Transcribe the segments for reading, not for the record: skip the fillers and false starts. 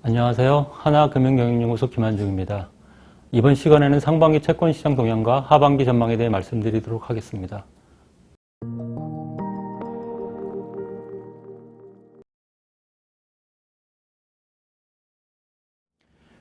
안녕하세요. 하나금융경영연구소 김한중입니다. 이번 시간에는 상반기 채권시장 동향과 하반기 전망에 대해 말씀드리도록 하겠습니다.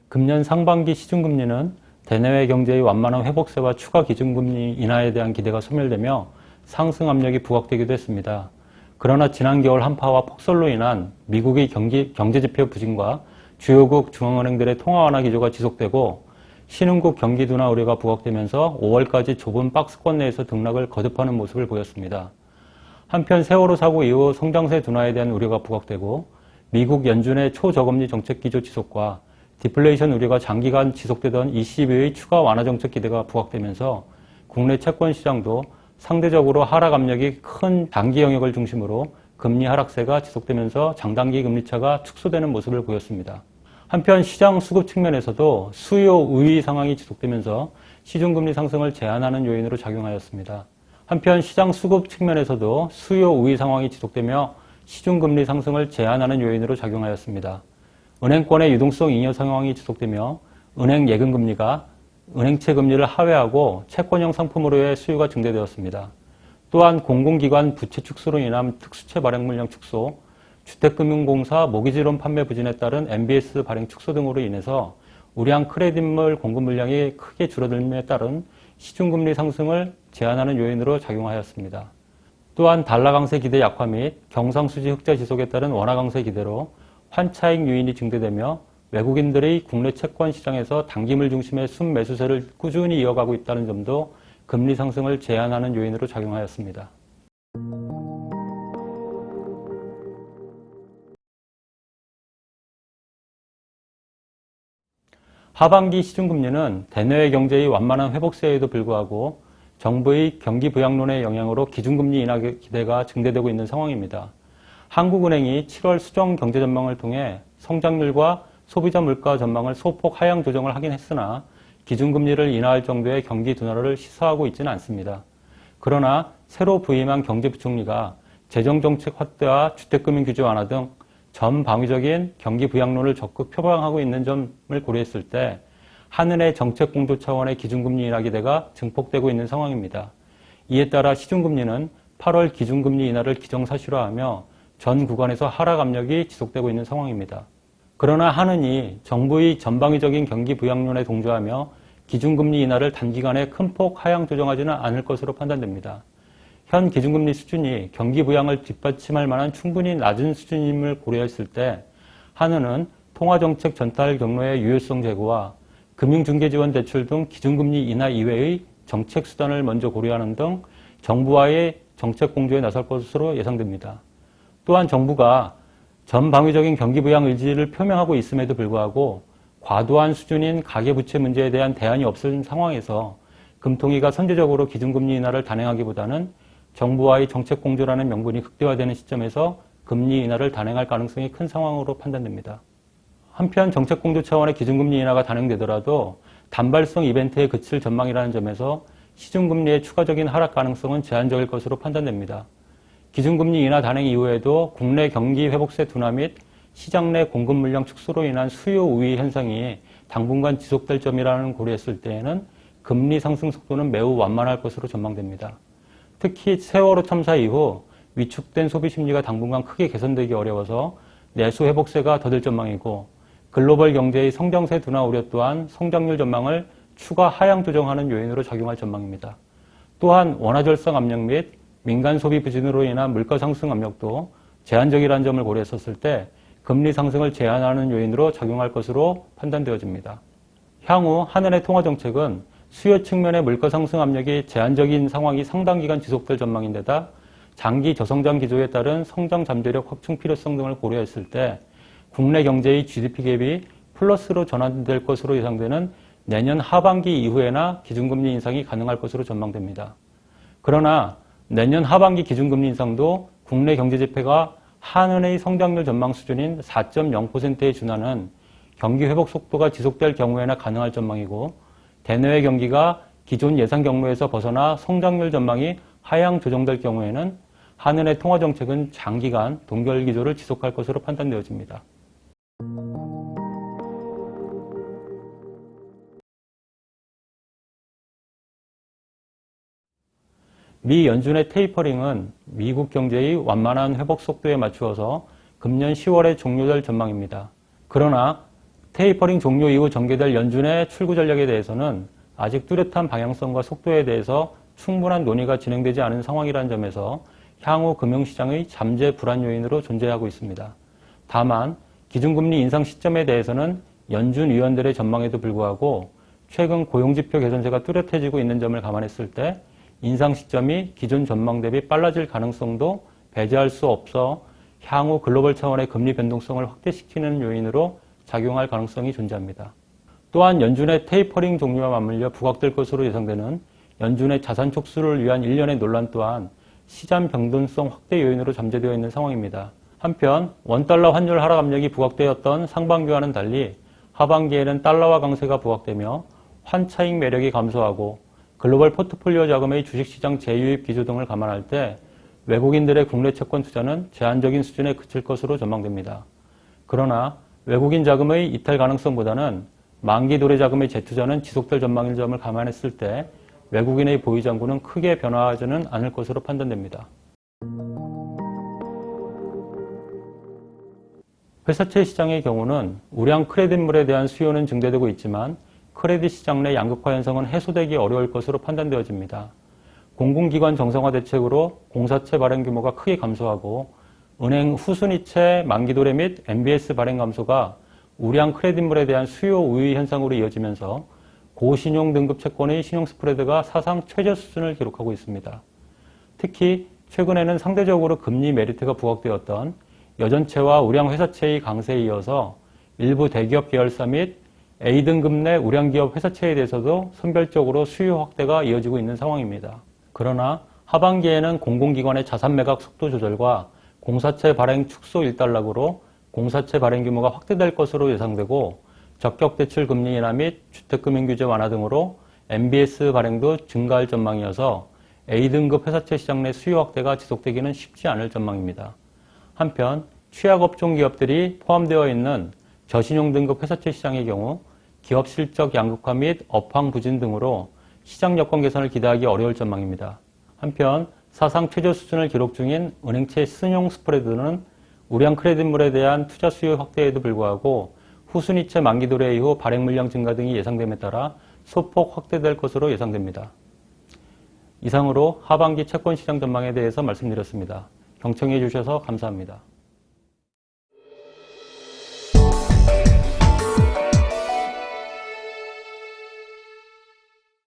금년 상반기 시중금리는 대내외 경제의 완만한 회복세와 추가 기준금리 인하에 대한 기대가 소멸되며 상승 압력이 부각되기도 했습니다. 그러나 지난 겨울 한파와 폭설로 인한 미국의 경제지표 부진과 주요국 중앙은행들의 통화 완화 기조가 지속되고 신흥국 경기 둔화 우려가 부각되면서 5월까지 좁은 박스권 내에서 등락을 거듭하는 모습을 보였습니다. 한편 세월호 사고 이후 성장세 둔화에 대한 우려가 부각되고 미국 연준의 초저금리 정책 기조 지속과 디플레이션 우려가 장기간 지속되던 ECB의 추가 완화 정책 기대가 부각되면서 국내 채권 시장도 상대적으로 하락 압력이 큰 단기 영역을 중심으로 금리 하락세가 지속되면서 장단기 금리차가 축소되는 모습을 보였습니다. 한편 시장 수급 측면에서도 수요 우위 상황이 지속되면서 시중금리 상승을 제한하는 요인으로 작용하였습니다. 한편 시장 수급 측면에서도 수요 우위 상황이 지속되며 시중금리 상승을 제한하는 요인으로 작용하였습니다. 은행권의 유동성 잉여 상황이 지속되며 은행 예금금리가 은행채 금리를 하회하고 채권형 상품으로의 수요가 증대되었습니다. 또한 공공기관 부채 축소로 인한 특수채 발행 물량 축소, 주택금융공사 모기지론 판매 부진에 따른 MBS 발행 축소 등으로 인해서 우량 크레딧물 공급 물량이 크게 줄어듦에 따른 시중금리 상승을 제한하는 요인으로 작용하였습니다. 또한 달러 강세 기대 약화 및 경상수지 흑자 지속에 따른 원화 강세 기대로 환차익 유인이 증대되며 외국인들의 국내 채권 시장에서 단기물 중심의 순매수세를 꾸준히 이어가고 있다는 점도 금리 상승을 제한하는 요인으로 작용하였습니다. 하반기 시중금리는 대내외 경제의 완만한 회복세에도 불구하고 정부의 경기 부양론의 영향으로 기준금리 인하 기대가 증대되고 있는 상황입니다. 한국은행이 7월 수정 경제 전망을 통해 성장률과 소비자 물가 전망을 소폭 하향 조정을 하긴 했으나 기준금리를 인하할 정도의 경기 둔화를 시사하고 있지는 않습니다. 그러나 새로 부임한 경제부총리가 재정정책 확대와 주택금융 규제 완화 등 전방위적인 경기 부양론을 적극 표방하고 있는 점을 고려했을 때 한은의 정책 공조 차원의 기준금리 인하 기대가 증폭되고 있는 상황입니다. 이에 따라 시중금리는 8월 기준금리 인하를 기정사실화하며 전 구간에서 하락 압력이 지속되고 있는 상황입니다. 그러나 한은이 정부의 전방위적인 경기 부양론에 동조하며 기준금리 인하를 단기간에 큰 폭 하향 조정하지는 않을 것으로 판단됩니다. 현 기준금리 수준이 경기 부양을 뒷받침할 만한 충분히 낮은 수준임을 고려했을 때 한은은 통화정책 전달 경로의 유효성 제고와 금융중개지원 대출 등 기준금리 인하 이외의 정책 수단을 먼저 고려하는 등 정부와의 정책 공조에 나설 것으로 예상됩니다. 또한 정부가 전방위적인 경기 부양 의지를 표명하고 있음에도 불구하고 과도한 수준인 가계부채 문제에 대한 대안이 없은 상황에서 금통위가 선제적으로 기준금리 인하를 단행하기보다는 정부와의 정책 공조라는 명분이 극대화되는 시점에서 금리 인하를 단행할 가능성이 큰 상황으로 판단됩니다. 한편 정책 공조 차원의 기준금리 인하가 단행되더라도 단발성 이벤트에 그칠 전망이라는 점에서 시중금리의 추가적인 하락 가능성은 제한적일 것으로 판단됩니다. 기준금리 인하 단행 이후에도 국내 경기 회복세 둔화 및 시장 내 공급 물량 축소로 인한 수요 우위 현상이 당분간 지속될 점이라는 고려했을 때에는 금리 상승 속도는 매우 완만할 것으로 전망됩니다. 특히 세월호 참사 이후 위축된 소비 심리가 당분간 크게 개선되기 어려워서 내수 회복세가 더딜 전망이고 글로벌 경제의 성장세 둔화 우려 또한 성장률 전망을 추가 하향 조정하는 요인으로 작용할 전망입니다. 또한 원화 절상 압력 및 민간 소비 부진으로 인한 물가 상승 압력도 제한적이라는 점을 고려했었을 때 금리 상승을 제한하는 요인으로 작용할 것으로 판단되어집니다. 향후 한은의 통화정책은 수요 측면의 물가 상승 압력이 제한적인 상황이 상당 기간 지속될 전망인데다 장기 저성장 기조에 따른 성장 잠재력 확충 필요성 등을 고려했을 때 국내 경제의 GDP 갭이 플러스로 전환될 것으로 예상되는 내년 하반기 이후에나 기준금리 인상이 가능할 것으로 전망됩니다. 그러나 내년 하반기 기준금리 인상도 국내 경제지표가 한은의 성장률 전망 수준인 4.0%에 준하는 경기 회복 속도가 지속될 경우에나 가능할 전망이고 대내외 경기가 기존 예상 경로에서 벗어나 성장률 전망이 하향 조정될 경우에는 한은의 통화정책은 장기간 동결 기조를 지속할 것으로 판단되어집니다. 미 연준의 테이퍼링은 미국 경제의 완만한 회복 속도에 맞추어서 금년 10월에 종료될 전망입니다. 그러나 테이퍼링 종료 이후 전개될 연준의 출구 전략에 대해서는 아직 뚜렷한 방향성과 속도에 대해서 충분한 논의가 진행되지 않은 상황이라는 점에서 향후 금융시장의 잠재 불안 요인으로 존재하고 있습니다. 다만 기준금리 인상 시점에 대해서는 연준 위원들의 전망에도 불구하고 최근 고용지표 개선세가 뚜렷해지고 있는 점을 감안했을 때 인상 시점이 기존 전망 대비 빨라질 가능성도 배제할 수 없어 향후 글로벌 차원의 금리 변동성을 확대시키는 요인으로 작용할 가능성이 존재합니다. 또한 연준의 테이퍼링 종료와 맞물려 부각될 것으로 예상되는 연준의 자산 촉수를 위한 일련의 논란 또한 시장 변동성 확대 요인으로 잠재되어 있는 상황입니다. 한편 원달러 환율 하락 압력이 부각되었던 상반기와는 달리 하반기에는 달러화 강세가 부각되며 환차익 매력이 감소하고 글로벌 포트폴리오 자금의 주식시장 재유입 기조 등을 감안할 때 외국인들의 국내 채권 투자는 제한적인 수준에 그칠 것으로 전망됩니다. 그러나 외국인 자금의 이탈 가능성보다는 만기 도래 자금의 재투자는 지속될 전망인 점을 감안했을 때 외국인의 보유 잔고는 크게 변화하지는 않을 것으로 판단됩니다. 회사채 시장의 경우는 우량 크레딧물에 대한 수요는 증대되고 있지만 크레딧 시장 내 양극화 현상은 해소되기 어려울 것으로 판단되어집니다. 공공기관 정상화 대책으로 공사채 발행 규모가 크게 감소하고 은행 후순위채 만기도래 및 MBS 발행 감소가 우량 크레딧물에 대한 수요 우위 현상으로 이어지면서 고신용 등급 채권의 신용 스프레드가 사상 최저 수준을 기록하고 있습니다. 특히 최근에는 상대적으로 금리 메리트가 부각되었던 여전채와 우량 회사채의 강세에 이어서 일부 대기업 계열사 및 A등급 내 우량기업 회사채에 대해서도 선별적으로 수요 확대가 이어지고 있는 상황입니다. 그러나 하반기에는 공공기관의 자산 매각 속도 조절과 공사채 발행 축소 일단락으로 공사채 발행 규모가 확대될 것으로 예상되고 적격 대출 금리 인하 및 주택금융 규제 완화 등으로 MBS 발행도 증가할 전망이어서 A등급 회사채 시장 내 수요 확대가 지속되기는 쉽지 않을 전망입니다. 한편 취약업종 기업들이 포함되어 있는 저신용 등급 회사채 시장의 경우 기업 실적 양극화 및 업황 부진 등으로 시장 여건 개선을 기대하기 어려울 전망입니다. 한편 사상 최저 수준을 기록 중인 은행채 신용 스프레드는 우량 크레딧물에 대한 투자 수요 확대에도 불구하고 후순위채 만기 도래 이후 발행 물량 증가 등이 예상됨에 따라 소폭 확대될 것으로 예상됩니다. 이상으로 하반기 채권 시장 전망에 대해서 말씀드렸습니다. 경청해 주셔서 감사합니다.